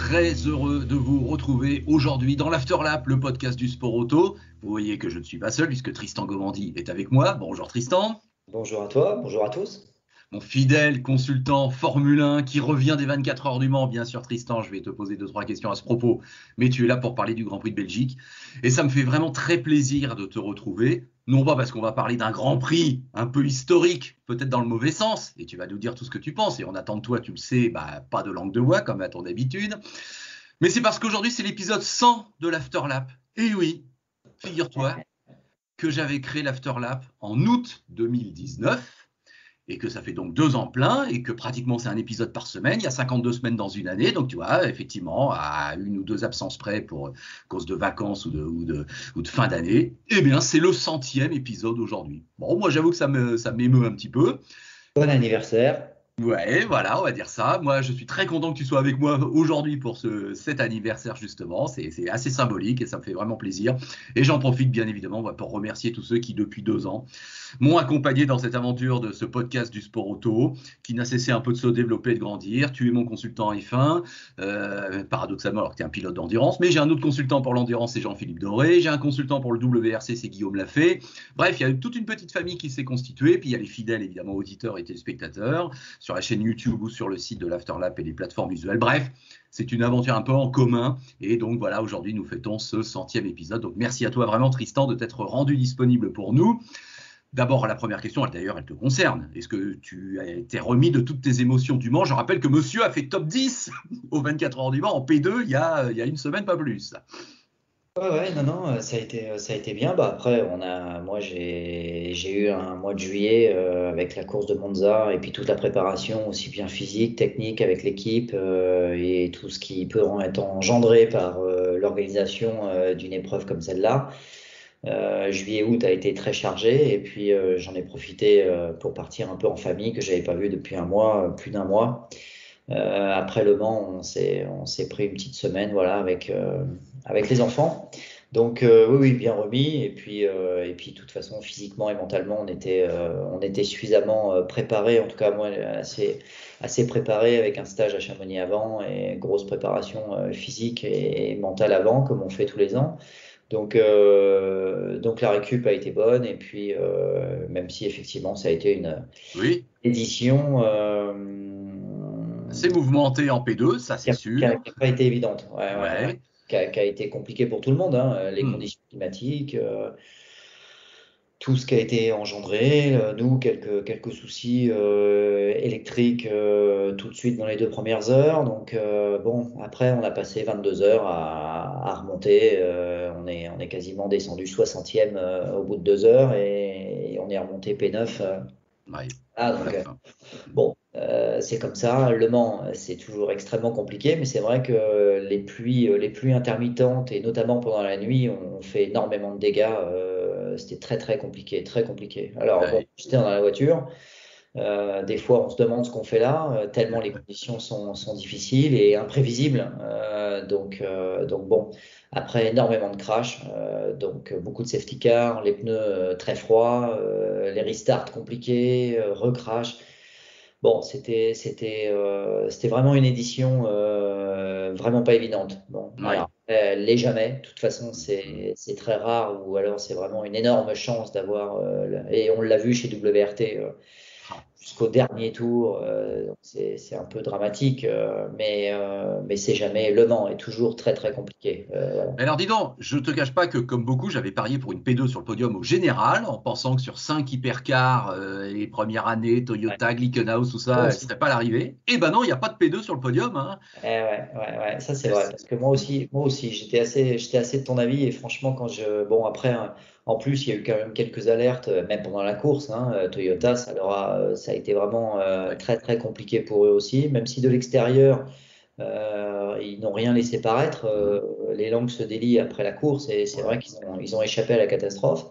très heureux de vous retrouver aujourd'hui dans l'Afterlap, le podcast du sport auto. Vous voyez que je ne suis pas seul puisque Tristan Govandi est avec moi. Bonjour Tristan. Bonjour à toi, bonjour à tous. Mon fidèle consultant Formule 1 qui revient des 24 heures du Mans. Bien sûr Tristan, je vais te poser 2-3 questions à ce propos, mais tu es là pour parler du Grand Prix de Belgique. Et ça me fait vraiment très plaisir de te retrouver. Non pas parce qu'on va parler d'un Grand Prix un peu historique, peut-être dans le mauvais sens, et tu vas nous dire tout ce que tu penses, et on attend de toi, tu le sais, pas de langue de bois comme à ton habitude. Mais c'est parce qu'aujourd'hui c'est l'épisode 100 de l'Afterlap. Et oui, figure-toi que j'avais créé l'Afterlap en août 2019 et que ça fait donc 2 ans plein et que pratiquement c'est un épisode par semaine. Il y a 52 semaines dans une année, donc tu vois, effectivement, à 1 ou 2 absences près pour cause de vacances ou de fin d'année, eh bien c'est le 100e épisode aujourd'hui. Bon, moi j'avoue que ça m'émeut un petit peu. Bon anniversaire. Ouais, voilà, on va dire ça. Moi, je suis très content que tu sois avec moi aujourd'hui pour cet anniversaire, justement. C'est assez symbolique et ça me fait vraiment plaisir. Et j'en profite, bien évidemment, pour remercier tous ceux qui, depuis 2 ans, m'ont accompagné dans cette aventure de ce podcast du sport auto, qui n'a cessé un peu de se développer et de grandir. Tu es mon consultant F1, paradoxalement, alors que tu es un pilote d'endurance, mais j'ai un autre consultant pour l'endurance, c'est Jean-Philippe Doré. J'ai un consultant pour le WRC, c'est Guillaume Lafay. Bref, il y a toute une petite famille qui s'est constituée. Puis il y a les fidèles, évidemment, auditeurs et téléspectateurs sur la chaîne YouTube ou sur le site de l'Afterlap et les plateformes visuelles. Bref, c'est une aventure un peu en commun. Et donc voilà, aujourd'hui, nous fêtons ce 100e épisode. Donc merci à toi vraiment, Tristan, de t'être rendu disponible pour nous. D'abord, la première question, d'ailleurs, elle te concerne. Est-ce que tu as été remis de toutes tes émotions du Mans? Je rappelle que monsieur a fait top 10 aux 24 heures du Mans en P2 il y a une semaine, pas plus. Ouais, non, ça a été bien. Bah après, moi j'ai eu un mois de juillet avec la course de Monza et puis toute la préparation aussi bien physique, technique avec l'équipe et tout ce qui peut être engendré par l'organisation d'une épreuve comme celle-là. Juillet-août a été très chargé et puis j'en ai profité pour partir un peu en famille que j'avais pas vu depuis un mois, plus d'un mois. Après Le Mans, on s'est pris une petite semaine, voilà, avec les enfants. Donc oui, bien remis. Et puis, de toute façon, physiquement et mentalement, on était suffisamment préparés. En tout cas, moi, assez préparé avec un stage à Chamonix avant et grosse préparation physique et mentale avant, comme on fait tous les ans. Donc la récup a été bonne. Et puis, même si effectivement, ça a été une Oui, édition. c'est mouvementé en P2, ça c'est Qui sûr. a pas été évidente, Ouais. qui a été compliqué pour tout le monde, hein, les Hmm. conditions climatiques, tout ce qui a été engendré, nous, quelques soucis électriques tout de suite dans les 2 premières heures. Donc bon, après, on a passé 22 heures à remonter. On est quasiment descendu 60e au bout de 2 heures et on est remonté P9. Ouais, à Donc la fin. bon, c'est comme ça. Le Mans, c'est toujours extrêmement compliqué, mais c'est vrai que les pluies intermittentes et notamment pendant la nuit, ont fait énormément de dégâts. C'était très très compliqué, très compliqué. Alors bon, Ouais. j'étais dans la voiture. Des fois, on se demande ce qu'on fait là, tellement les conditions sont difficiles et imprévisibles. Donc bon, après énormément de crash, donc beaucoup de safety car, les pneus très froids, les restarts compliqués, recrash. Bon, c'était vraiment une édition vraiment pas évidente. Bon, Ouais. alors, elle l'est jamais. De toute façon, Mhm. c'est très rare ou alors c'est vraiment une énorme chance d'avoir. Et on l'a vu chez WRT Ah. jusqu'au dernier tour. Donc c'est un peu dramatique, mais c'est jamais. Le Mans est toujours très très compliqué. Voilà. Alors dis donc, je te cache pas que comme beaucoup, j'avais parié pour une P2 sur le podium au général, en pensant que sur 5 hypercars, les premières années, Ouais. Toyota, Glickenhaus, tout Moi ça, elle aussi. serait pas l'arrivée. Et ben non, il n'y a pas de P2 sur le podium, hein. Ouais, ça c'est Et vrai. Parce que moi aussi, j'étais assez de ton avis. Et franchement, bon, après, en plus, il y a eu quand même quelques alertes, même pendant la course, hein, Toyota, ça a été vraiment Ouais. très, très compliqué pour eux aussi. Même si de l'extérieur, ils n'ont rien laissé paraître, Mhm. les langues se délient après la course. Et c'est Ouais. vrai ils ont échappé à la catastrophe.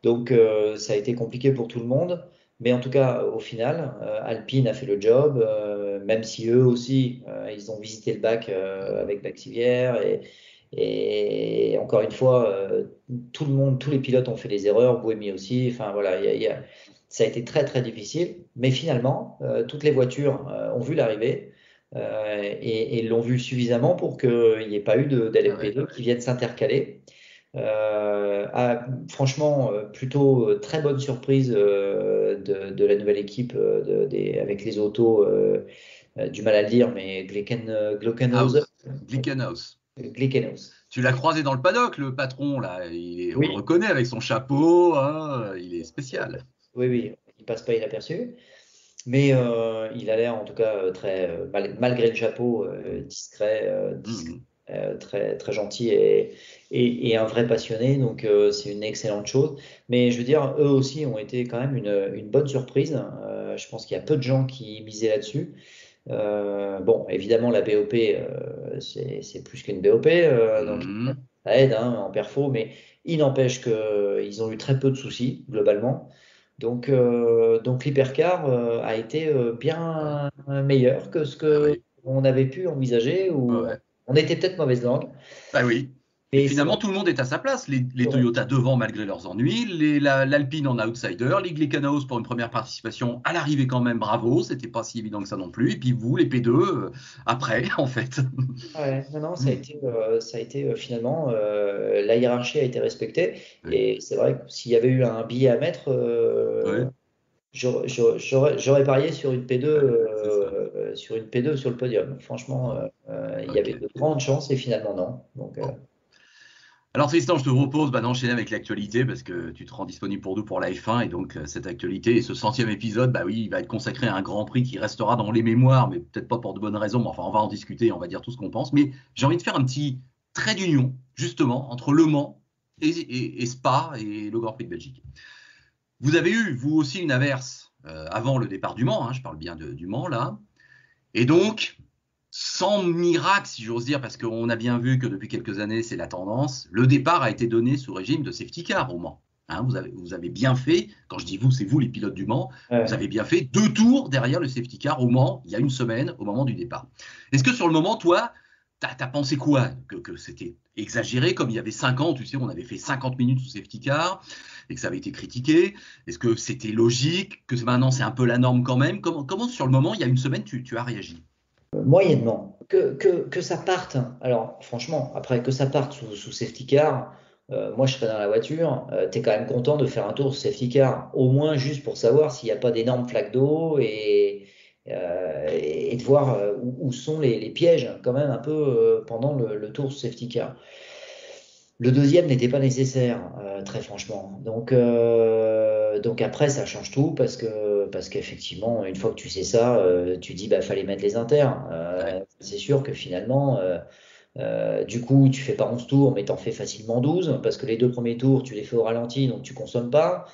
Donc, ça a été compliqué pour tout le monde. Mais en tout cas, au final, Alpine a fait le job, même si eux aussi, ils ont visité le bac Mhm. avec Baxivière. Et encore une fois, tout le monde, tous les pilotes ont fait des erreurs, Buemi aussi. Enfin voilà, ça a été très très difficile. Mais finalement, toutes les voitures ont vu l'arrivée. et l'ont vu suffisamment pour qu'il n'y ait pas eu d'LMP2 qui viennent s'intercaler. Franchement, plutôt très bonne surprise de la nouvelle équipe avec les autos, du mal à le dire, mais Glickenhaus. Tu l'as croisé dans le paddock, le patron, là. On Oui. le reconnaît avec son chapeau, hein, il est spécial. Oui, il passe pas inaperçu. Mais il a l'air en tout cas très, malgré le chapeau, discret, très, très gentil et un vrai passionné. Donc c'est une excellente chose. Mais je veux dire, eux aussi ont été quand même une bonne surprise. Je pense qu'il y a peu de gens qui misaient là-dessus. Bon, évidemment, la BOP, c'est plus qu'une BOP, donc ça aide hein, en perfo, mais il n'empêche qu'ils ont eu très peu de soucis globalement. Donc l'hypercar a été bien meilleur que ce que on avait pu envisager, ou on était peut-être mauvaise langue. Bah oui. Et Mais finalement, tout le monde est à sa place. Les Toyota devant, malgré leurs ennuis. L'Alpine en outsider. Les Glickenhaus pour une première participation à l'arrivée quand même. Bravo. C'était pas si évident que ça non plus. Et puis vous, les P2, après, en fait. Ouais, non, ça a été finalement, la hiérarchie a été respectée. Et c'est vrai que s'il y avait eu un billet à mettre, j'aurais parié sur une P2, sur une P2 sur le podium. Franchement, il y avait de grandes chances et finalement non. Donc, Alors Tristan, je te propose d'enchaîner avec l'actualité parce que tu te rends disponible pour nous pour la F1 et donc cette actualité et ce 100e épisode, bah oui, il va être consacré à un Grand Prix qui restera dans les mémoires, mais peut-être pas pour de bonnes raisons, mais enfin on va en discuter, on va dire tout ce qu'on pense. Mais j'ai envie de faire un petit trait d'union justement entre Le Mans et Spa et le Grand Prix de Belgique. Vous avez eu, vous aussi, une averse avant le départ du Mans, hein, je parle bien du Mans là, et donc sans miracle, si j'ose dire, parce qu'on a bien vu que depuis quelques années, c'est la tendance, le départ a été donné sous régime de safety car au Mans. Hein, vous avez bien fait, quand je dis vous, c'est vous les pilotes du Mans, vous avez bien fait 2 tours derrière le safety car au Mans, il y a une semaine, au moment du départ. Est-ce que sur le moment, toi, t'as pensé quoi? Que c'était exagéré, comme il y avait 5 ans, tu sais, on avait fait 50 minutes sous safety car, et que ça avait été critiqué? Est-ce que c'était logique? Que maintenant, c'est un peu la norme quand même? Comment sur le moment, il y a une semaine, tu as réagi? moyennement. Que ça parte, alors franchement, après que ça parte sous safety car, moi je serais dans la voiture, tu es quand même content de faire un tour sous safety car, au moins juste pour savoir s'il n'y a pas d'énormes flaques d'eau et de voir où sont les pièges quand même un peu pendant le tour sous safety car. Le deuxième n'était pas nécessaire, très franchement. Donc après, ça change tout parce qu'effectivement, une fois que tu sais ça, tu dis bah fallait mettre les inters. C'est sûr que finalement, du coup, tu fais pas 11 tours, mais t'en fais facilement 12 parce que les deux premiers tours, tu les fais au ralenti, donc tu consommes pas.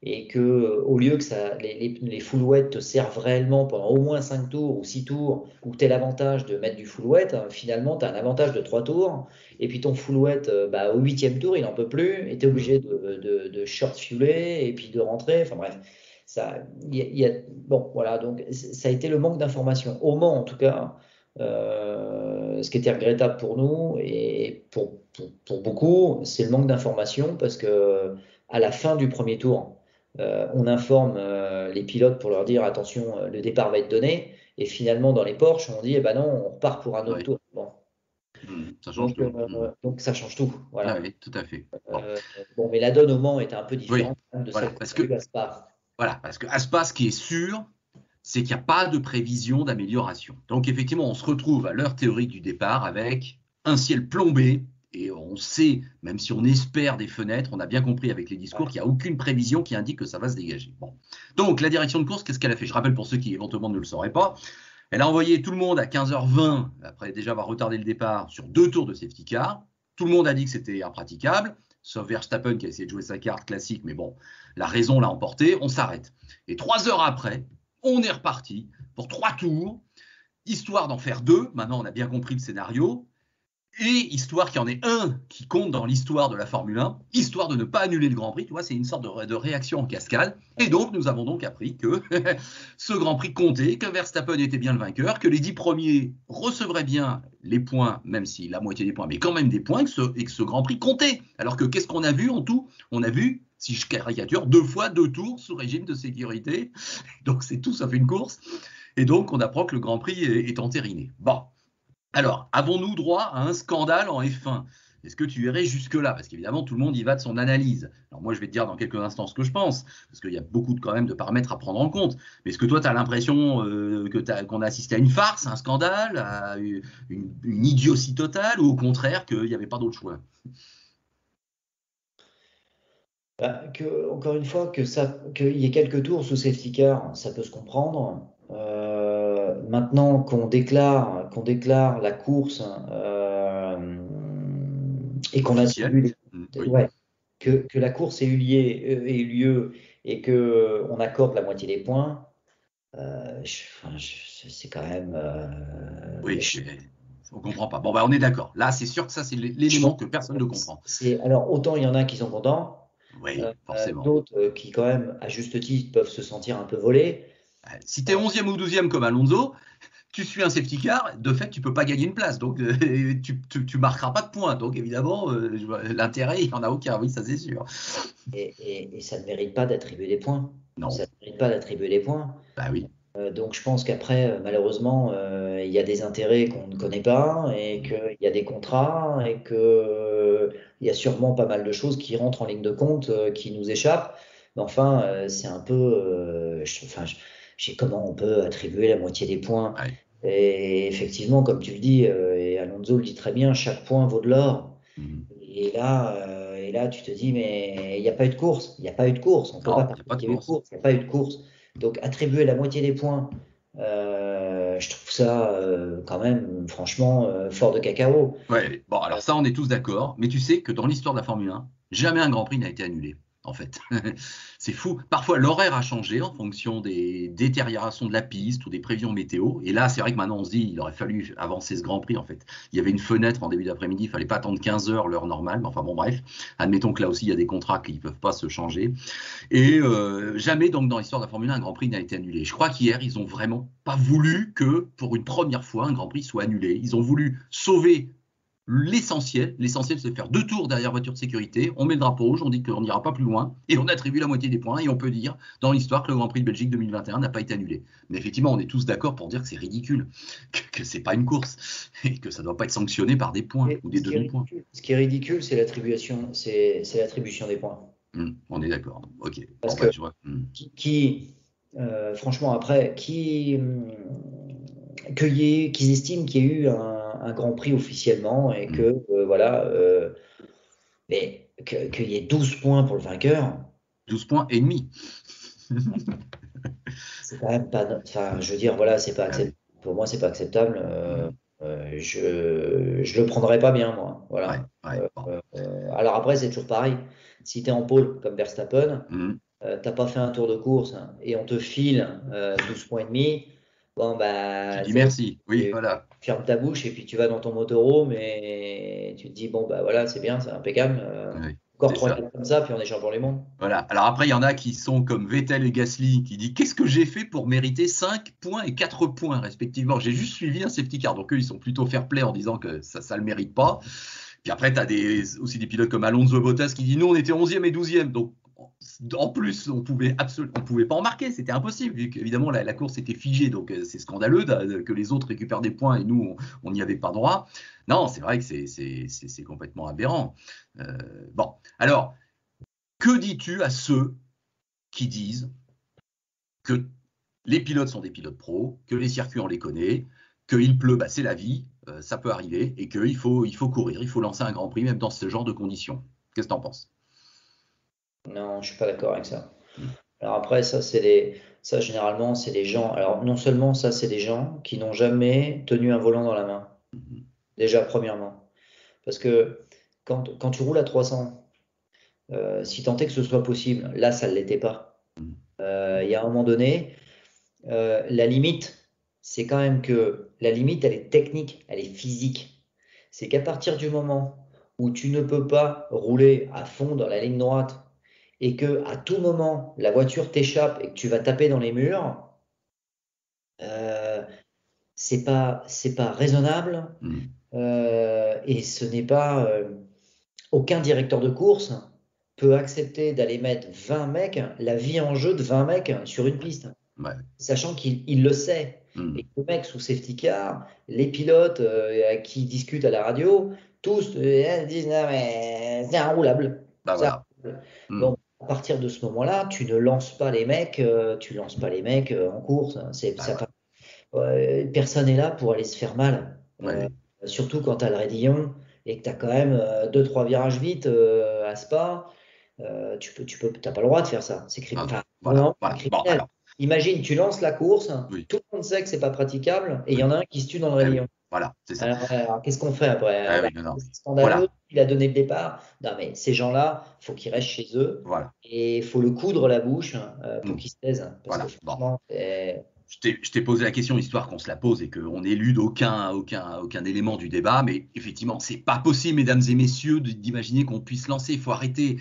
Et que au lieu que les full wet te servent réellement pendant au moins 5 tours ou 6 tours, où tu as l'avantage de mettre du full wet, finalement, tu as un avantage de 3 tours. Et puis ton full wet, au huitième tour, il n'en peut plus, et tu es obligé de short fueler et puis de rentrer. Enfin bref, bon, voilà, donc ça a été le manque d'information. Au Mans, en tout cas, ce qui était regrettable pour nous et pour beaucoup, c'est le manque d'information parce que à la fin du premier tour, on informe les pilotes pour leur dire attention, le départ va être donné. Et finalement, dans les Porsche, on dit eh ben non, on repart pour un autre tour. Bon. Ça change tout. Donc ça change tout. Voilà. Oui, tout à fait. Bon, mais la donne au Mans était un peu différente de voilà, celle qu'on a eu à Spa. Voilà, parce que à Spa, ce qui est sûr, c'est qu'il n'y a pas de prévision d'amélioration. Donc effectivement, on se retrouve à l'heure théorique du départ avec un ciel plombé. Et on sait, même si on espère des fenêtres, on a bien compris avec les discours qu'il n'y a aucune prévision qui indique que ça va se dégager. Bon. Donc la direction de course, qu'est-ce qu'elle a fait? Je rappelle pour ceux qui éventuellement ne le sauraient pas, elle a envoyé tout le monde à 15h20, après déjà avoir retardé le départ, sur 2 tours de safety car. Tout le monde a dit que c'était impraticable, sauf Verstappen qui a essayé de jouer sa carte classique, mais bon, la raison l'a emporté, on s'arrête. Et 3 heures après, on est reparti pour 3 tours, histoire d'en faire 2, maintenant on a bien compris le scénario, et histoire qu'il y en ait un qui compte dans l'histoire de la Formule 1, histoire de ne pas annuler le Grand Prix, tu vois, c'est une sorte de réaction en cascade. Et donc, nous avons donc appris que ce Grand Prix comptait, que Verstappen était bien le vainqueur, que les 10 premiers recevraient bien les points, même si la moitié des points, mais quand même des points, et que ce Grand Prix comptait. Alors que qu'est-ce qu'on a vu en tout? On a vu, si je caricature, 2 fois 2 tours sous régime de sécurité. Donc, c'est tout sauf une course. Et donc, on apprend que le Grand Prix est entériné. Bon, alors, avons-nous droit à un scandale en F1? Est-ce que tu irais jusque-là? Parce qu'évidemment, tout le monde y va de son analyse. Alors moi, je vais te dire dans quelques instants ce que je pense, parce qu'il y a beaucoup quand même de paramètres à prendre en compte. Mais est-ce que toi, tu as l'impression qu'on a assisté à une farce, à un scandale, à une idiotie totale, ou au contraire, qu'il n'y avait pas d'autre choix? Encore une fois, qu'il y ait quelques tours sous safety car, ça peut se comprendre. Maintenant qu'on déclare la course et qu'on Officiel? attribue Oui. ouais, que la course ait eu lieu et que on accorde la moitié des points, enfin, c'est quand même. Oui, on comprend pas. Bon, bah, on est d'accord. Là, c'est sûr que ça, c'est Je l'élément pense que personne ne comprend. alors autant il y en a qui sont contents, Oui, forcément. d'autres qui quand même à juste titre peuvent se sentir un peu volés. Si tu es 11e ou 12e comme Alonso, tu suis un safety car, de fait, tu peux pas gagner une place. Donc, tu marqueras pas de points. Donc, évidemment, l'intérêt, il n'y en a aucun. Oui, ça, c'est sûr. Et ça ne mérite pas d'attribuer des points. Non. Ça ne mérite pas d'attribuer des points. Bah oui. Donc je pense qu'après, malheureusement, il y a des intérêts qu'on ne connaît pas et qu'il y a des contrats et qu'il y a sûrement pas mal de choses qui rentrent en ligne de compte, qui nous échappent. Mais enfin, c'est un peu, enfin, comment on peut attribuer la moitié des points. Ouais. Et effectivement, comme tu le dis, et Alonso le dit très bien, chaque point vaut de l'or. Mhm. Et là, tu te dis, mais il n'y a pas eu de course. Il n'y a pas eu de course. On ne peut pas Non, il n'y parler a pas de qu'il y a eu de course. course. Il n'y a pas eu de course. Donc, attribuer la moitié des points, je trouve ça quand même, franchement, fort de cacao. Ouais, bon, alors ça, on est tous d'accord, mais tu sais que dans l'histoire de la Formule 1, jamais un Grand Prix n'a été annulé, en fait. C'est fou. Parfois, l'horaire a changé en fonction des détériorations de la piste ou des prévisions météo. Et là, c'est vrai que maintenant, on se dit, il aurait fallu avancer ce Grand Prix, en fait. Il y avait une fenêtre en début d'après-midi, il fallait pas attendre 15 heures, l'heure normale. Mais enfin, bon, bref. Admettons que là aussi, il y a des contrats qui ne peuvent pas se changer. Et jamais, donc, dans l'histoire de la Formule 1, un Grand Prix n'a été annulé. Je crois qu'hier, ils ont vraiment pas voulu que, pour une première fois, un Grand Prix soit annulé. Ils ont voulu sauver l'essentiel. L'essentiel, c'est de faire 2 tours derrière voiture de sécurité. On met le drapeau rouge, on dit qu'on n'ira pas plus loin et on attribue la moitié des points. Et on peut dire dans l'histoire que le Grand Prix de Belgique 2021 n'a pas été annulé. Mais effectivement, on est tous d'accord pour dire que c'est ridicule, que c'est pas une course et que ça ne doit pas être sanctionné par des points Et ou des demi-points. ce qui est ridicule, c'est l'attribution des points. On est d'accord. Ok. Parce Bon, que bah, je vois. franchement, après, qu'ils estiment qu'il y a eu un Grand Prix officiellement et que, voilà, mais qu'il y ait 12 points pour le vainqueur, 12 points et demi. c'est quand même pas. Enfin, je veux dire, voilà, c'est pas Ah oui. acceptable. Pour moi, c'est pas acceptable. Mm. Je le prendrais pas bien, moi. Ouais, Voilà. ouais. Bon. Alors après, c'est toujours pareil. Si tu es en pôle comme Verstappen, Mm. t'as pas fait un tour de course hein, et on te file 12 points et demi, bon Tu bah dis c'est bon, merci. Oui, tu voilà. fermes ta bouche et puis tu vas dans ton motorhome et tu te dis bon bah voilà, c'est bien, c'est impeccable. Oui, Encore c'est trois ça. années comme ça, puis on est champion du monde. Voilà. Alors après, il y en a qui sont comme Vettel et Gasly, qui disent qu'est-ce que j'ai fait pour mériter 5 points et 4 points respectivement. J'ai juste suivi un safety car. Donc eux, ils sont plutôt fair play en disant que ça le mérite pas. Puis après, tu as aussi des pilotes comme Alonso Bottas qui dit nous, on était 11e et 12e. Donc en plus, on pouvait pas en marquer. C'était impossible, vu qu'évidemment, la course était figée. Donc c'est scandaleux que les autres récupèrent des points et nous, on n'y avait pas droit. Non, c'est vrai que c'est complètement aberrant. Bon, alors, que dis-tu à ceux qui disent que les pilotes sont des pilotes pros, que les circuits on les connaît, qu'il pleut, bah, c'est la vie, ça peut arriver, et qu'il faut courir, il faut lancer un Grand Prix même dans ce genre de conditions. Qu'est-ce que tu en penses? Non, je suis pas d'accord avec ça. Mm. Alors après, ça généralement, c'est des gens. Alors non seulement ça, c'est des gens qui n'ont jamais tenu un volant dans la main. Mm. Déjà, premièrement. Parce que quand tu roules à 300, si tant est que ce soit possible, là, ça ne l'était pas. Mm. Il y a un moment donné, la limite, c'est quand même que la limite, elle est technique, elle est physique. C'est qu'à partir du moment où tu ne peux pas rouler à fond dans la ligne droite et que à tout moment la voiture t'échappe et que tu vas taper dans les murs, euh, c'est pas raisonnable Mm. et ce n'est pas aucun directeur de course peut accepter d'aller mettre 20 mecs, la vie en jeu de 20 mecs sur une piste, Ouais. sachant qu'il le sait. Et le mec sous safety car, les pilotes qui discutent à la radio, tous disent non, mais c'est inroulable. Bah C'est voilà. inroulable. Donc, à partir de ce moment-là, tu ne lances pas les mecs, en course. Bah ouais. Personne n'est là pour aller se faire mal. Ouais. Surtout quand tu as le raidillon et que tu as quand même 2-3 virages vite à Spa. T'as pas le droit de faire ça. Ah non. Enfin, Voilà. vraiment, c'est Voilà. Bon, criminel. alors. Imagine, tu lances la course, Oui. tout le monde sait que c'est pas praticable et il y Oui. en a un qui se tue dans le Eh oui. raidillon. Voilà. C'est ça. Alors, qu'est-ce qu'on fait après? Eh Bah, oui, non, non. c'est scandaleux, Voilà. il a donné le départ. Non, mais ces gens-là, faut qu'ils restent chez eux Voilà. et il faut le coudre la bouche pour Hmm. qu'ils se taisent. Parce que Voilà. Bon. franchement, Je t'ai posé la question histoire qu'on se la pose et qu'on élude aucun élément du débat, mais effectivement, c'est pas possible, mesdames et messieurs, d'imaginer qu'on puisse lancer. Il faut arrêter.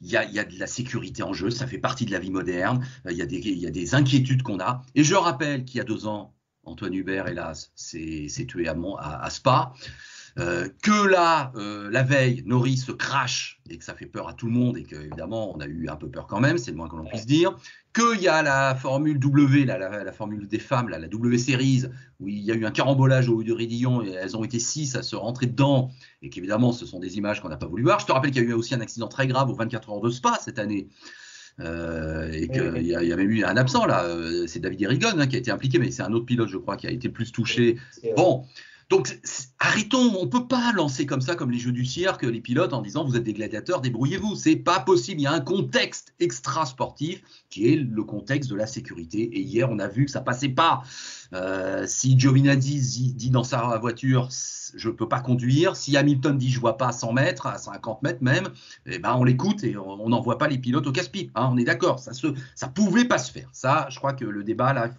Il y a de la sécurité en jeu, ça fait partie de la vie moderne. Il y a des inquiétudes qu'on a. Et je rappelle qu'il y a 2 ans, Antoine Hubert, hélas, s'est tué à Spa. Que là, la veille, Norris se crache et que ça fait peur à tout le monde et qu'évidemment, on a eu un peu peur quand même, c'est le moins que l'on puisse dire. Qu'il y a la Formule W, la Formule des femmes, la W Series, où il y a eu un carambolage au du Rédillon et elles ont été 6 à se rentrer dedans et qu'évidemment, ce sont des images qu'on n'a pas voulu voir. Je te rappelle qu'il y a eu aussi un accident très grave aux 24 heures de Spa cette année. Et qu'il y a même eu un absent là, c'est David Erigon qui a été impliqué, mais c'est un autre pilote, je crois, qui a été plus touché. Bon, donc arrêtons, on ne peut pas lancer comme ça, comme les jeux du cirque, les pilotes en disant vous êtes des gladiateurs, débrouillez-vous. C'est pas possible. Il y a un contexte extra-sportif qui est le contexte de la sécurité. Et hier, on a vu que ça passait pas. Si Giovinazzi dit dans sa voiture je ne peux pas conduire, si Hamilton dit je vois pas à 100 mètres, à 50 mètres même, eh ben on l'écoute et on n'envoie pas les pilotes au casse-pipe. Hein, on est d'accord, ça pouvait pas se faire. Ça, je crois que le débat là,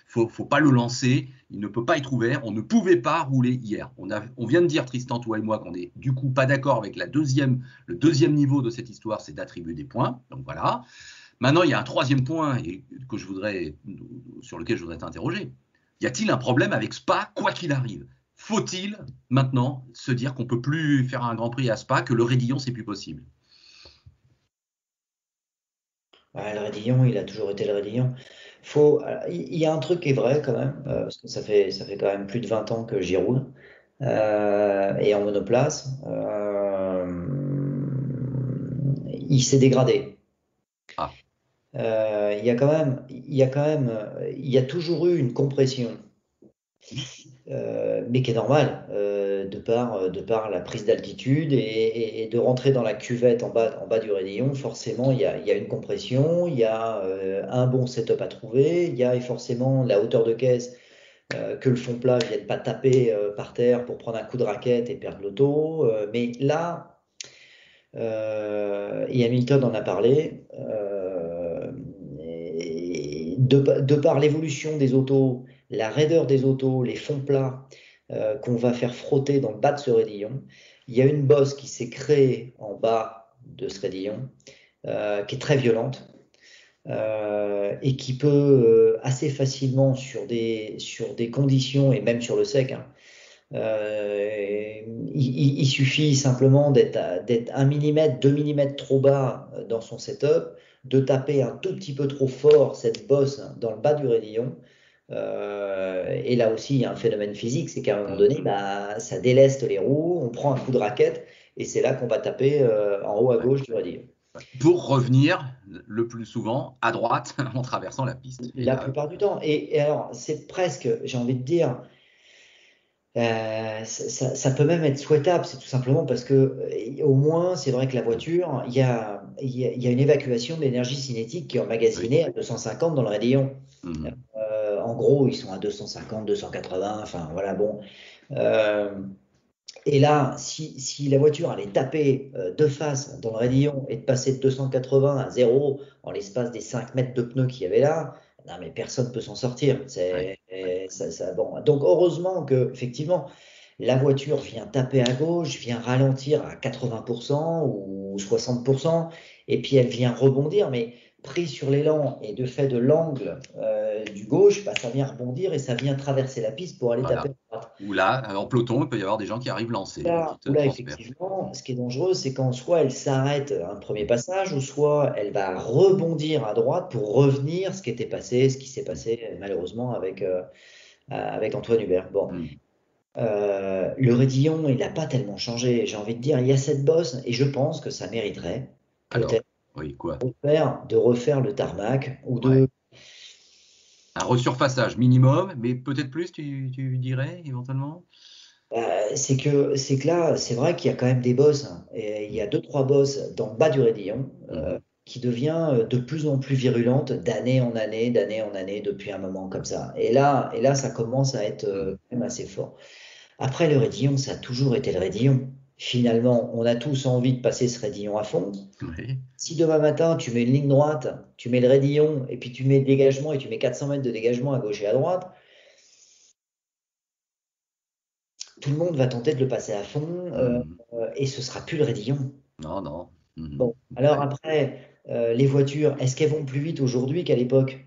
faut pas le lancer. Il ne peut pas être ouvert. On ne pouvait pas rouler hier. On vient de dire, Tristan, toi et moi, qu'on est du coup pas d'accord avec le deuxième niveau de cette histoire, c'est d'attribuer des points. Donc voilà. Maintenant, il y a un troisième point sur lequel je voudrais t'interroger. Y a-t-il un problème avec Spa, quoi qu'il arrive? Faut-il maintenant se dire qu'on ne peut plus faire un Grand Prix à Spa, que le Raidillon, c'est plus possible? Le Raidillon, il a toujours été le Raidillon. Il y a un truc qui est vrai quand même, parce que ça fait quand même plus de 20 ans que j'y roule, et en monoplace. Il s'est dégradé. Ah. Il y a toujours eu une compression, mais qui est normale, de par la prise d'altitude et de rentrer dans la cuvette en bas du raidillon. Forcément, il y a une compression, il y a un bon setup à trouver, il y a forcément la hauteur de caisse, que le fond plat ne vienne pas taper par terre pour prendre un coup de raquette et perdre l'auto. Mais là, et Hamilton en a parlé, de par l'évolution des autos, la raideur des autos, les fonds plats qu'on va faire frotter dans le bas de ce raidillon, il y a une bosse qui s'est créée en bas de ce raidillon, qui est très violente, et qui peut assez facilement sur des conditions, et même sur le sec, hein, il suffit simplement d'être 1 mm, 2 mm trop bas dans son setup, de taper un tout petit peu trop fort cette bosse dans le bas du raidillon. Et là aussi, il y a un phénomène physique, c'est qu'à un moment donné, ça déleste les roues, on prend un coup de raquette, et c'est là qu'on va taper en haut à gauche du raidillon. Pour revenir le plus souvent à droite en traversant la piste. La plupart du temps. Et alors, c'est presque, j'ai envie de dire, ça peut même être souhaitable, c'est tout simplement parce que au moins, c'est vrai que la voiture, il y a une évacuation de l'énergie cinétique qui est emmagasinée à 250 dans le raidillon. En gros, ils sont à 250, 280, enfin voilà, bon. Et là, si la voiture allait taper de face dans le raidillon et de passer de 280 à 0 en l'espace des 5 mètres de pneus qu'il y avait là, non, mais personne ne peut s'en sortir. Bon. Donc, heureusement que, effectivement, la voiture vient taper à gauche, vient ralentir à 80% ou 60%, et puis elle vient rebondir, mais pris sur l'élan et de fait de l'angle du gauche, ça vient rebondir et ça vient traverser la piste pour aller taper à droite. Ou là, en peloton, il peut y avoir des gens qui arrivent lancés, qui te Là, transpercent. effectivement, ce qui est dangereux, c'est quand soit elle s'arrête à un premier passage, ou soit elle va rebondir à droite pour revenir ce qui s'est passé malheureusement avec Antoine Hubert. Bon, Mm. le Raidillon, il n'a pas tellement changé. J'ai envie de dire, il y a cette bosse, et je pense que ça mériterait Alors, peut-être oui, quoi? de refaire le tarmac ou Ouais. de. Un resurfaçage minimum, mais peut-être plus, tu dirais, éventuellement? C'est que là, c'est vrai qu'il y a quand même des bosses, hein. Et il y a deux, trois bosses dans le bas du Raidillon Mhm. qui devient de plus en plus virulente d'année en année, depuis un moment comme ça. Et là, ça commence à être Mhm. quand même assez fort. Après, le Raidillon, ça a toujours été le Raidillon. Finalement, on a tous envie de passer ce Raidillon à fond. Oui. Si demain matin, tu mets une ligne droite, tu mets le Raidillon, et puis tu mets le dégagement, et tu mets 400 mètres de dégagement à gauche et à droite, tout le monde va tenter de le passer à fond, Mhm. et ce sera plus le Raidillon. Non, non. Mhm. Bon, alors Ouais. après, les voitures, est-ce qu'elles vont plus vite aujourd'hui qu'à l'époque?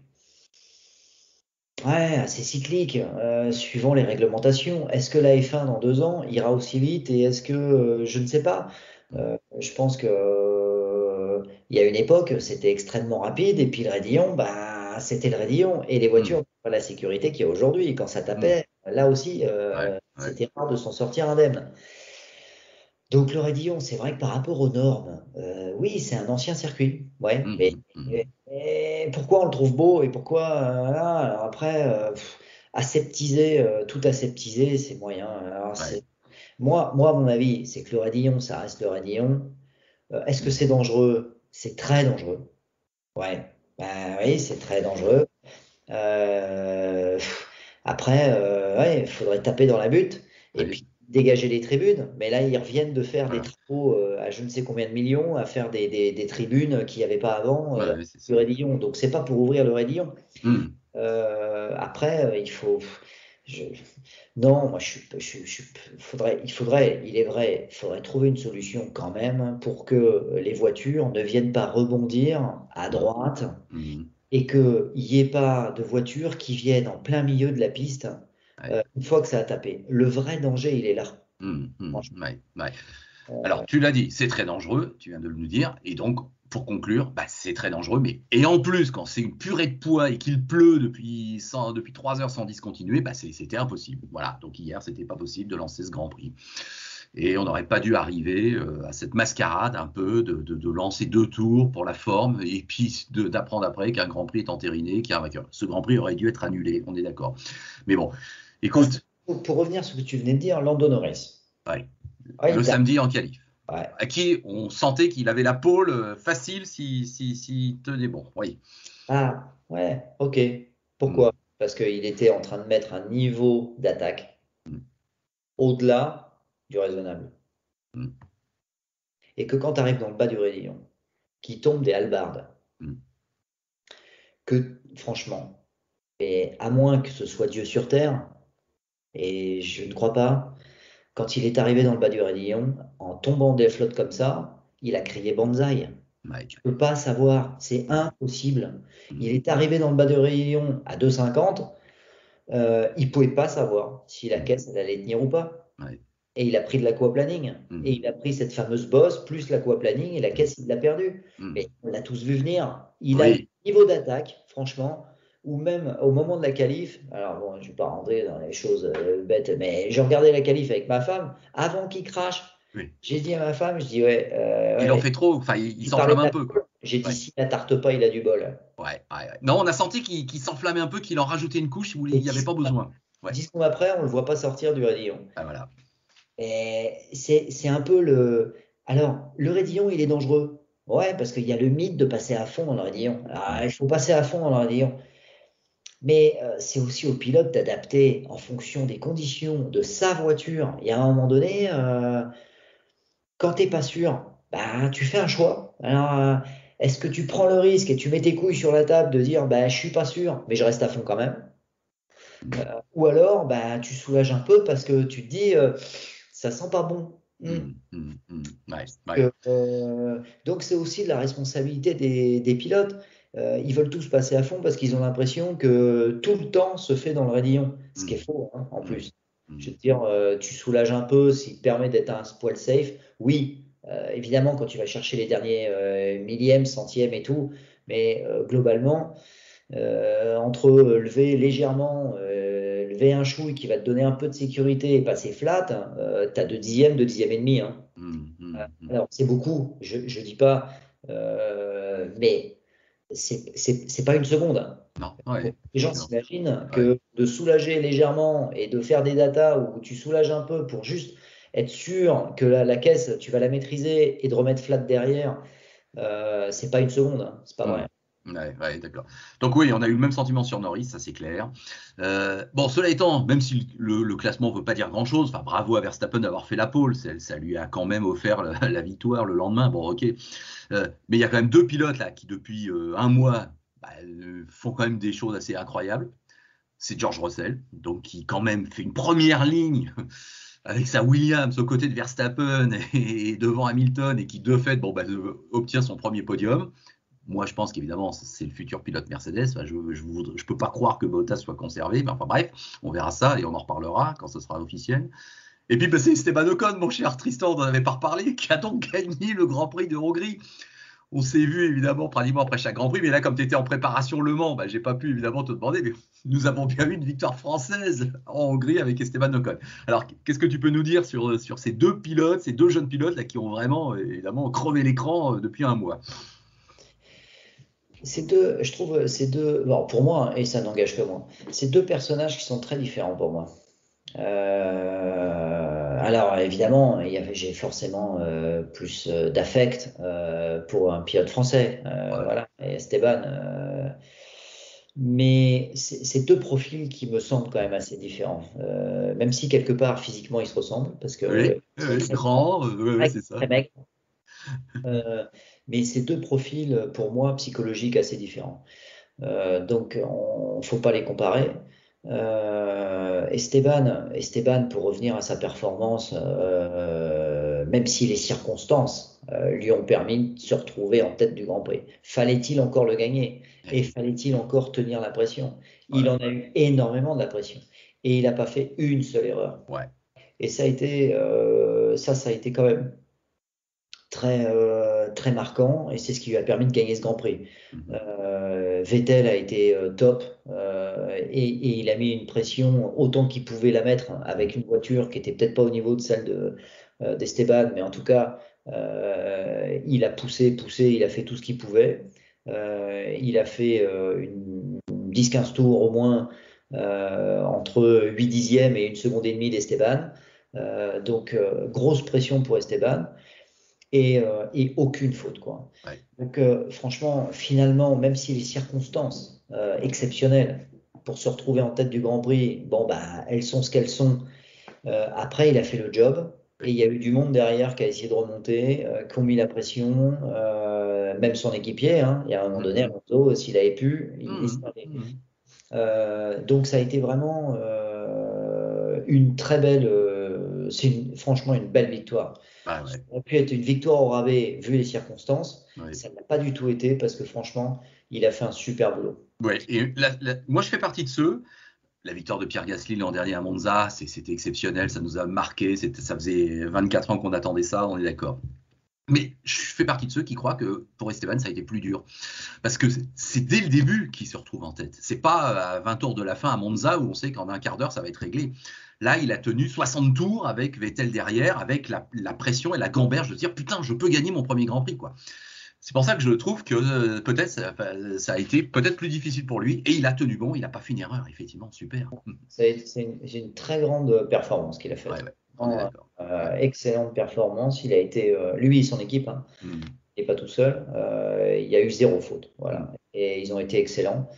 Ouais, c'est cyclique, suivant les réglementations. Est-ce que la F1 dans 2 ans ira aussi vite et est-ce que, je ne sais pas. Je pense que, il y a une époque, c'était extrêmement rapide et puis le raidillon, bah, c'était le raidillon et les voitures Mhm. n'ont pas la sécurité qu'il y a aujourd'hui. Quand ça Mhm. tapait, là aussi, Ouais, ouais. c'était rare de s'en sortir indemne. Donc le Raidillon, c'est vrai que par rapport aux normes, oui, c'est un ancien circuit, ouais, mais, Mhm. Mhm. mais pourquoi on le trouve beau et pourquoi voilà, alors après aseptiser, tout aseptiser, c'est moyen. Alors Ouais. moi, à mon avis, c'est que le Raidillon, ça reste le Raidillon. Est-ce que Mhm. c'est dangereux? C'est très dangereux. Ouais, bah oui, c'est très dangereux. Euh, Après, ouais, il faudrait taper dans la butte et Oui. puis dégager les tribunes. Mais là, ils reviennent de faire des Voilà. travaux à je ne sais combien de millions, à faire des tribunes qu'il n'y avait pas avant Ouais, ouais, c'est du ça. Raidillon. Donc, c'est pas pour ouvrir le Raidillon. Mhm. Après, il faut. je- non, moi, il est vrai, il faudrait trouver une solution quand même pour que les voitures ne viennent pas rebondir à Mhm. droite Mhm. et qu'il n'y ait pas de voitures qui viennent en plein milieu de la piste Ouais. une fois que ça a tapé. Le vrai danger, il est là. Mhm. Franchement. Mhm. Ouais. Ouais. Euh, Alors, tu l'as dit, c'est très dangereux, tu viens de le dire, et donc, pour conclure, bah, c'est très dangereux, mais et en plus, quand c'est une purée de poids et qu'il pleut depuis 3 heures sans discontinuer, bah, c'était impossible. Voilà, donc hier, c'était pas possible de lancer ce Grand Prix. Et on n'aurait pas dû arriver à cette mascarade un peu de lancer 2 tours pour la forme, et puis d'apprendre après qu'un Grand Prix est entériné, qu'il y a un vainqueur. Ce Grand Prix aurait dû être annulé, on est d'accord. Mais bon, écoute, pour revenir sur ce que tu venais de dire, Lando Norris. ouais, Ouais, le samedi en qualif, ouais. à qui on sentait qu'il avait la pole facile s'il tenait bon. Oui. Ah, ouais, ok. Pourquoi? Mm, Parce qu'il était en train de mettre un niveau d'attaque mm, au-delà du raisonnable. mm, Et que quand tu arrives dans le bas du rayon, qui tombe des hallebardes, mm, que franchement, et à moins que ce soit Dieu sur terre, et je ne crois pas, quand il est arrivé dans le bas du rayon, en tombant des flottes comme ça, il a crié Banzai. ouais, Tu peux pas savoir, c'est mm, impossible. Il mm, est arrivé dans le bas du rayon à 2,50, il pouvait pas savoir si la mm, caisse elle allait tenir ou pas. ouais, Et il a pris de l'aquaplaning. Et mm, il a pris cette fameuse bosse, plus l'aquaplaning, et la mm, caisse, il l'a perdue. mm. Mais on l'a tous vu venir. Il a le Oui, niveau d'attaque, franchement, ou même au moment de la qualif. Alors bon, je ne vais pas rentrer dans les choses bêtes, mais j'ai regardé la qualif avec ma femme. Avant qu'il crache, oui. j'ai dit à ma femme, je dis, ouais, Il en ouais, fait trop, enfin, il tu parlais s'enflamme de un la peu, quoi. tarte. J'ai dit, Ouais. si la tarte pas, il a du bol. Ouais, ouais, ouais. Non, on a senti qu'il s'enflammait un peu, qu'il en rajoutait une couche où il Et n'y avait pas besoin. Ouais, 10 secondes après, on ne le voit pas sortir du raidillon. ah, voilà. Et c'est un peu le. Alors, le raidillon, il est dangereux. Ouais, parce qu'il y a le mythe de passer à fond dans le raidillon. Mm, Alors, il faut passer à fond dans le raidillon. Mais c'est aussi au pilote d'adapter en fonction des conditions de sa voiture. Il y a un moment donné, quand tu n'es pas sûr, bah, tu fais un choix. Alors, est-ce que tu prends le risque et tu mets tes couilles sur la table de dire, bah, je suis pas sûr, mais je reste à fond quand même? mm, Ou alors, bah, tu soulages un peu parce que tu te dis, ça sent pas bon. mm, mm, mm. Ouais, ouais. Donc c'est aussi de la responsabilité des pilotes. Ils veulent tous passer à fond parce qu'ils ont l'impression que tout le temps se fait dans le raidillon, ce qui est Mm, faux hein, en mm. plus. Je veux te dire, tu soulages un peu, s'il te permet d'être un poil safe. Oui, évidemment, quand tu vas chercher les derniers millièmes, centièmes et tout, mais globalement, entre lever légèrement, lever un chouille qui va te donner un peu de sécurité et passer flat, tu as 2 dixièmes et demi. Hein. Alors, c'est beaucoup, je ne dis pas, mais c'est pas une seconde. Hein. Non, ouais, Les gens d'accord. s'imaginent Ouais. que de soulager légèrement et de faire des datas où tu soulages un peu pour juste être sûr que la caisse, tu vas la maîtriser et de remettre flat derrière, c'est pas une seconde, hein. C'est pas Hmm. vrai. Ouais, ouais, d'accord. Donc oui, on a eu le même sentiment sur Norris, ça c'est clair. Bon, cela étant, même si le classement ne veut pas dire grand-chose, enfin bravo à Verstappen d'avoir fait la pole, ça lui a quand même offert la victoire le lendemain. Bon, ok. Mais il y a quand même deux pilotes là qui depuis un mois font quand même des choses assez incroyables. C'est George Russell, donc qui quand même fait une première ligne avec sa Williams aux côtés de Verstappen et devant Hamilton et qui de fait obtient son premier podium. Moi, je pense qu'évidemment, c'est le futur pilote Mercedes. Enfin, je peux pas croire que Bottas soit conservé. Mais enfin bref, on verra ça et on en reparlera quand ce sera officiel. Et puis, c'est Esteban Ocon, mon cher Tristan, on n'en avait pas reparlé, qui a donc gagné le Grand Prix de Hongrie. On s'est vu évidemment pratiquement après chaque Grand Prix, mais là, comme tu étais en préparation Le Mans, j'ai pas pu évidemment te demander, mais nous avons bien eu une victoire française en Hongrie avec Esteban Ocon. Alors, qu'est-ce que tu peux nous dire sur ces deux pilotes, ces deux jeunes pilotes là qui ont vraiment évidemment crevé l'écran depuis un mois? Je trouve, ces deux, bon, pour moi, hein, et ça n'engage que moi, ces deux personnages qui sont très différents pour moi. Alors évidemment, j'ai forcément plus d'affect pour un pilote français, Ouais, voilà, et Esteban. Mais c'est deux profils qui me semblent quand même assez différents, même si quelque part physiquement ils se ressemblent, parce que oui, ils sont oui, très grands, grand, oui, oui, c'est très ça. maigres. Mais c'est deux profils pour moi psychologiques assez différents. Donc, on faut pas les comparer. Esteban, pour revenir à sa performance, même si les circonstances lui ont permis de se retrouver en tête du Grand Prix, fallait-il encore le gagner? Et Eh, fallait-il encore tenir la pression? Il ouais, en a eu énormément de la pression. Et il n'a pas fait une seule erreur. ouais. Et ça a été quand même très marquant et c'est ce qui lui a permis de gagner ce Grand Prix. Mhm. Vettel a été top et il a mis une pression autant qu'il pouvait la mettre avec une voiture qui était peut-être pas au niveau de celle d'Esteban, mais en tout cas, il a poussé, il a fait tout ce qu'il pouvait. Il a fait une 10-15 tours au moins entre 8 dixièmes et 1 seconde et demie d'Esteban. Donc, grosse pression pour Esteban et aucune faute, quoi. Ouais. Donc, franchement, finalement, même si les circonstances exceptionnelles pour se retrouver en tête du Grand Prix, bon, bah, elles sont ce qu'elles sont. Après, il a fait le job et Oui. il y a eu du monde derrière qui a essayé de remonter, qui ont mis la pression, même son équipier. Hein. Il y a un moment donné, Mhm. Alonso, s'il avait pu, il serait Mhm. allé. Mhm. Donc, ça a été vraiment une très belle, franchement une belle victoire. Ah Ça ouais, aurait pu être une victoire au rabais vu les circonstances. ouais. Ça n'a pas du tout été parce que franchement, il a fait un super boulot. Ouais, et moi je fais partie de ceux. La victoire de Pierre Gasly l'an dernier à Monza, c'était exceptionnel, ça nous a marqué, ça faisait 24 ans qu'on attendait ça, on est d'accord. Mais je fais partie de ceux qui croient que pour Esteban, ça a été plus dur. Parce que c'est dès le début qu'il se retrouve en tête. C'est pas à 20 tours de la fin à Monza où on sait qu'en un quart d'heure, ça va être réglé. Là, il a tenu 60 tours avec Vettel derrière, avec la pression et la gamberge de dire putain, je peux gagner mon premier Grand Prix, quoi. C'est pour ça que je trouve que peut-être ça a été peut-être plus difficile pour lui et il a tenu bon, il n'a pas fait une erreur, effectivement, super. C'est une très grande performance qu'il a Ouais, faite. ouais, on est Vraiment, d'accord. Ouais. excellente performance. Il a été, lui et son équipe, hein, Mm, et pas tout seul. Il y a eu zéro faute. mm, Voilà. Et ils ont été excellents.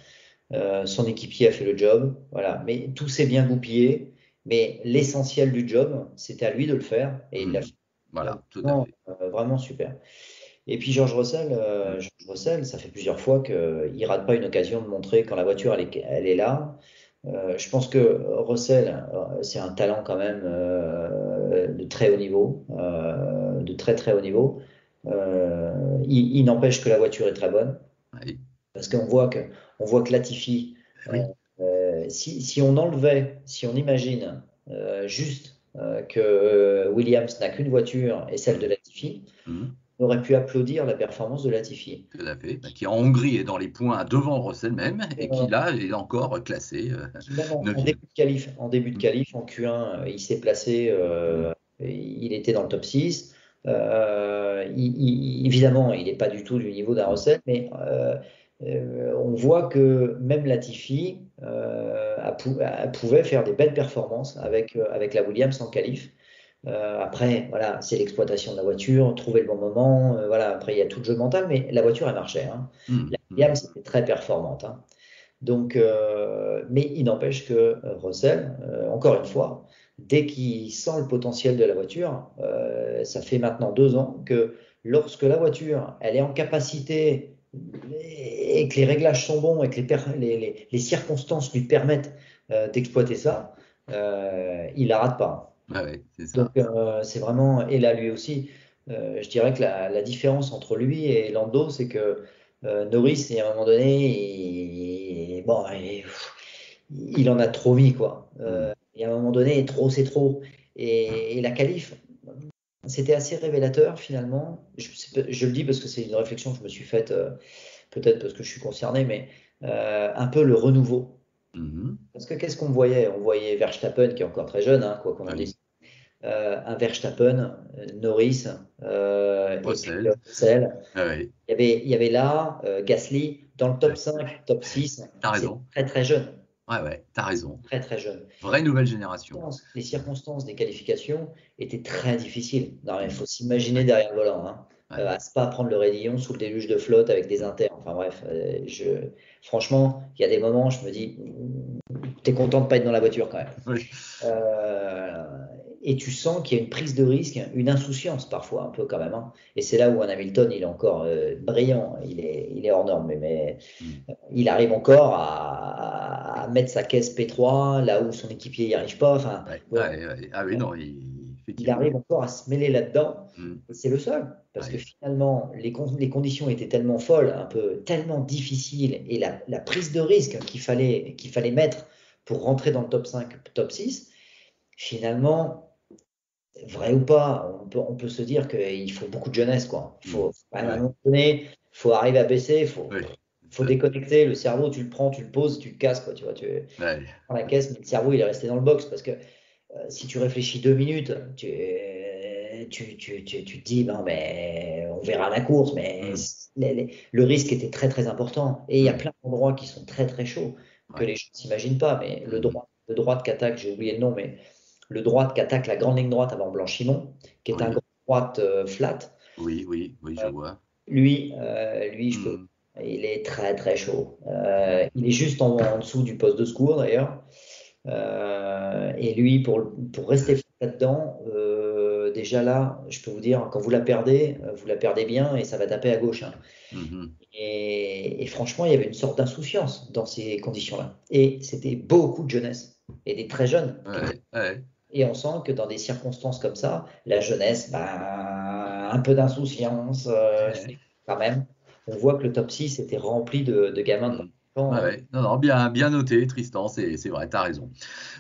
Son équipier a fait le job. Voilà. Mais tout s'est bien goupillé. Mais l'essentiel du job, c'était à lui de le faire et il l'a fait. mm. Donc, Voilà, tout à vraiment, fait. vraiment super. Et puis Mm, George Russell, ça fait plusieurs fois qu'il ne rate pas une occasion de montrer quand la voiture elle est là. Je pense que Russell, c'est un talent quand même de très haut niveau, de très très haut niveau. Il n'empêche que la voiture est très bonne ouais, parce on voit que Latifi, oui. si on enlevait, si on imagine juste que Williams n'a qu'une voiture et celle de Latifi, Mhm. on aurait pu applaudir la performance de Latifi. Tout à fait. Bah, qui en Hongrie est dans les points devant Russell même, et qui Euh, là est encore classé Qui même en 9e. début de qualif, en Q1, il s'est placé, il était dans le top 6. Évidemment, il n'est pas du tout du niveau d'un Russell, mais on voit que même Latifi pouvait faire des belles performances avec la Williams en qualif. Après, voilà, c'est l'exploitation de la voiture, trouver le bon moment. Voilà, après, il y a tout le jeu mental, mais la voiture, elle marchait, hein. La Williams était très performante, hein. Donc, mais il n'empêche que Russell, encore une fois, dès qu'il sent le potentiel de la voiture, ça fait maintenant 2 ans que lorsque la voiture, elle est en capacité et que les réglages sont bons et que les circonstances lui permettent d'exploiter ça, il la rate pas. Ouais, ouais, c'est Donc, ça. c'est vraiment, et là, lui aussi, je dirais que la différence entre lui et Lando, c'est que Norris, à un moment donné, bon, il en a trop mis, quoi. Mm. Et à un moment donné, trop, c'est trop. Et la qualif, c'était assez révélateur, finalement. Je le dis parce que c'est une réflexion que je me suis faite, peut-être parce que je suis concerné, mais un peu le renouveau. Mhm. Parce que qu'est-ce qu'on voyait? On voyait Verstappen, qui est encore très jeune, hein, quoi qu'on en Oui. dise, un Verstappen, Norris et puis Russell. Russell. Ouais, ouais. Il y avait là Gasly dans le top Ouais. 5, top 6. T'as C'est raison. très très jeune, Ouais, ouais, t'as raison. très très jeune. Vraie nouvelle génération. Les circonstances des qualifications étaient très difficiles. Non, il Mm. faut s'imaginer Ouais, derrière le volant, hein. ouais. À Spa prendre le raidillon sous le déluge de flotte avec des Mm. inters. Enfin bref, franchement, il y a des moments, je me dis, t'es content de pas être dans la voiture quand même. Oui. Euh, et tu sens qu'il y a une prise de risque, une insouciance parfois un peu quand même, hein. Et c'est là où un Hamilton, il est encore brillant, il est hors norme, mais Mm. il arrive encore à mettre sa caisse P3 là où son équipier n'y arrive pas. Enfin, Ouais, voilà. ouais, ouais. Ah oui, non, Il effectivement. arrive encore à se mêler là-dedans. Mm. Et c'est le seul, parce que Ouais. finalement, les conditions étaient tellement folles, un peu tellement difficiles, et la prise de risque qu'il fallait mettre pour rentrer dans le top 5, top 6, finalement, vrai ou pas, on peut se dire qu'il faut beaucoup de jeunesse, quoi. Il Mm. faut, à un Ouais, moment donné, il faut arriver à baisser, il faut, ouais. faut déconnecter. Le cerveau, tu le prends, tu le poses, tu le casses, quoi. Tu vois, tu Ouais. prends la caisse, mais le cerveau, il est resté dans le box parce que si tu réfléchis 2 minutes, tu te dis, ben, mais on verra la course, mais Mm. le risque était très, très important. Et il y a Mm. plein d'endroits qui sont très, très chauds que Ouais. les gens ne s'imaginent pas. Mais le Mm. droit, le droit de qu'attaque, j'ai oublié le nom, mais le droit qu'attaque la grande ligne droite avant Blanchimont, qui est un Oui, grand droite flat, oui, oui, oui, je vois. lui, Mm. il est très, très chaud. Mm. Il est juste en dessous du poste de secours, d'ailleurs. Et lui, pour rester Ouais. fort là-dedans, déjà là, je peux vous dire, quand vous la perdez bien et ça va taper à gauche, hein. Mhm. Et franchement, il y avait une sorte d'insouciance dans ces conditions-là. Et c'était beaucoup de jeunesse et des très jeunes. Ouais, ouais, Et on sent que dans des circonstances comme ça, la jeunesse, ben, un peu d'insouciance, ouais. quand même. On voit que le top 6 était rempli de gamins de Mm. 20 Ouais, ans. ouais. Non, non, bien, bien noté, Tristan, c'est vrai, t'as raison.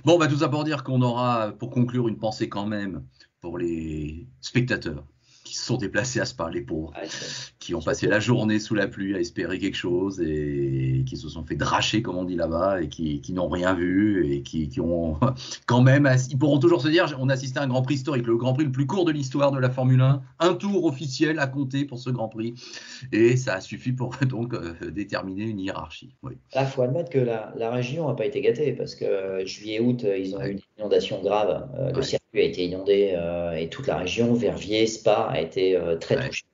Bon, bah, tout ça pour dire qu'on aura, pour conclure, une pensée quand même pour les spectateurs qui se sont déplacés à Spa, les pauvres, Ouais, qui ont passé surtout, la journée sous la pluie à espérer quelque chose et qui se sont fait dracher, comme on dit là-bas, et qui n'ont rien vu et qui ont quand même, ils pourront toujours se dire, on assistait à un Grand Prix historique, le Grand Prix le plus court de l'histoire de la Formule 1, un tour officiel à compter pour ce Grand Prix, et ça a suffi pour donc déterminer une hiérarchie. Oui, là, faut admettre que la région n'a pas été gâtée parce que juillet-août, ils ont eu ouais, des inondations graves. Le ouais, circuit a été inondé et toute la région, Verviers, Spa, a été très ouais, touchée.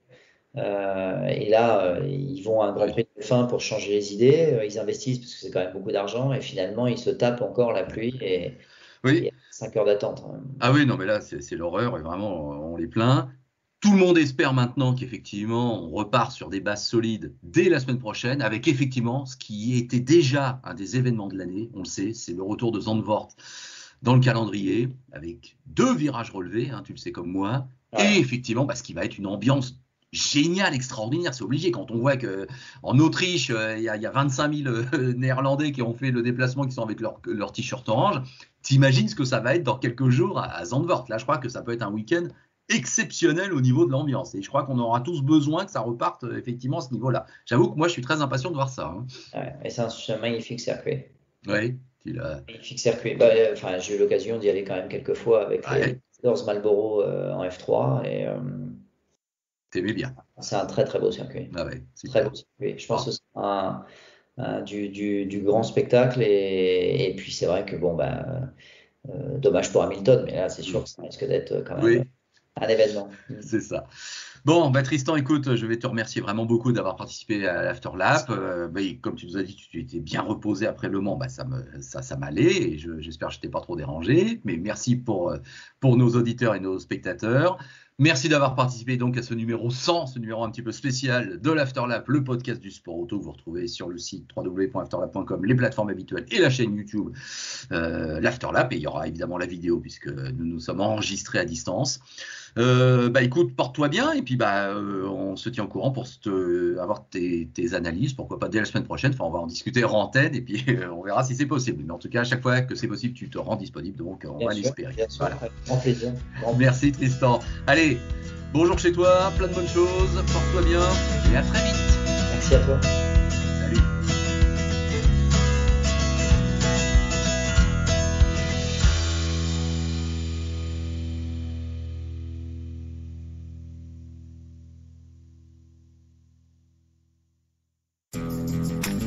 Et là, ils vont à un Grand ouais, Prix de F1 pour changer les idées. Ils investissent parce que c'est quand même beaucoup d'argent et finalement, ils se tapent encore la ouais. pluie et Oui. 5 heures d'attente, hein. Ah oui, non, mais là, c'est l'horreur, et vraiment, on les plaint. Tout le monde espère maintenant qu'effectivement, on repart sur des bases solides dès la semaine prochaine, avec effectivement ce qui était déjà un des événements de l'année, on le sait, c'est le retour de Zandvoort dans le calendrier, avec 2 virages relevés, hein, tu le sais comme moi, et Ouais. effectivement, bah, ce qui va être une ambiance géniale, extraordinaire, c'est obligé, quand on voit que en Autriche, il y a 25 000 Néerlandais qui ont fait le déplacement, qui sont avec leur t-shirt orange. t'imagines ce que ça va être dans quelques jours à Zandvoort. Là, je crois que ça peut être un week-end exceptionnel au niveau de l'ambiance. Et je crois qu'on aura tous besoin que ça reparte effectivement à ce niveau-là. J'avoue que moi, je suis très impatient de voir ça. Hein. Ouais, et c'est un magnifique circuit. Oui, Magnifique circuit. Enfin, j'ai eu l'occasion d'y aller quand même quelques fois avec les ouais, Masters Marlboro en F3 et t'aimais bien. c'est un très très beau circuit. Ah ouais, Très super. beau circuit. Je pense Ah, que c'est du grand spectacle et puis c'est vrai que bon dommage pour Hamilton, mais là c'est sûr que ça risque d'être quand même oui, un événement. c'est ça. Bon, bah Tristan, écoute, je vais te remercier vraiment beaucoup d'avoir participé à l'Afterlap. Comme tu nous as dit, tu étais bien reposé après Le Mans, bah, ça m'allait et j'espère que je t'ai pas trop dérangé. Mais merci pour nos auditeurs et nos spectateurs. Merci d'avoir participé donc à ce numéro 100, ce numéro un petit peu spécial de l'Afterlap, le podcast du sport auto que vous retrouvez sur le site www.afterlap.com, les plateformes habituelles et la chaîne YouTube l'Afterlap. Et il y aura évidemment la vidéo puisque nous nous sommes enregistrés à distance. Écoute, porte-toi bien et puis on se tient au courant pour avoir tes analyses, pourquoi pas dès la semaine prochaine. Enfin, on va en discuter en antenne et puis on verra si c'est possible. Mais en tout cas, à chaque fois que c'est possible, tu te rends disponible, donc on va l'espérer. Bien sûr, Voilà. avec grand plaisir. Merci Tristan. Allez, bonjour chez toi, plein de bonnes choses, porte-toi bien et à très vite. Merci à toi. Salut.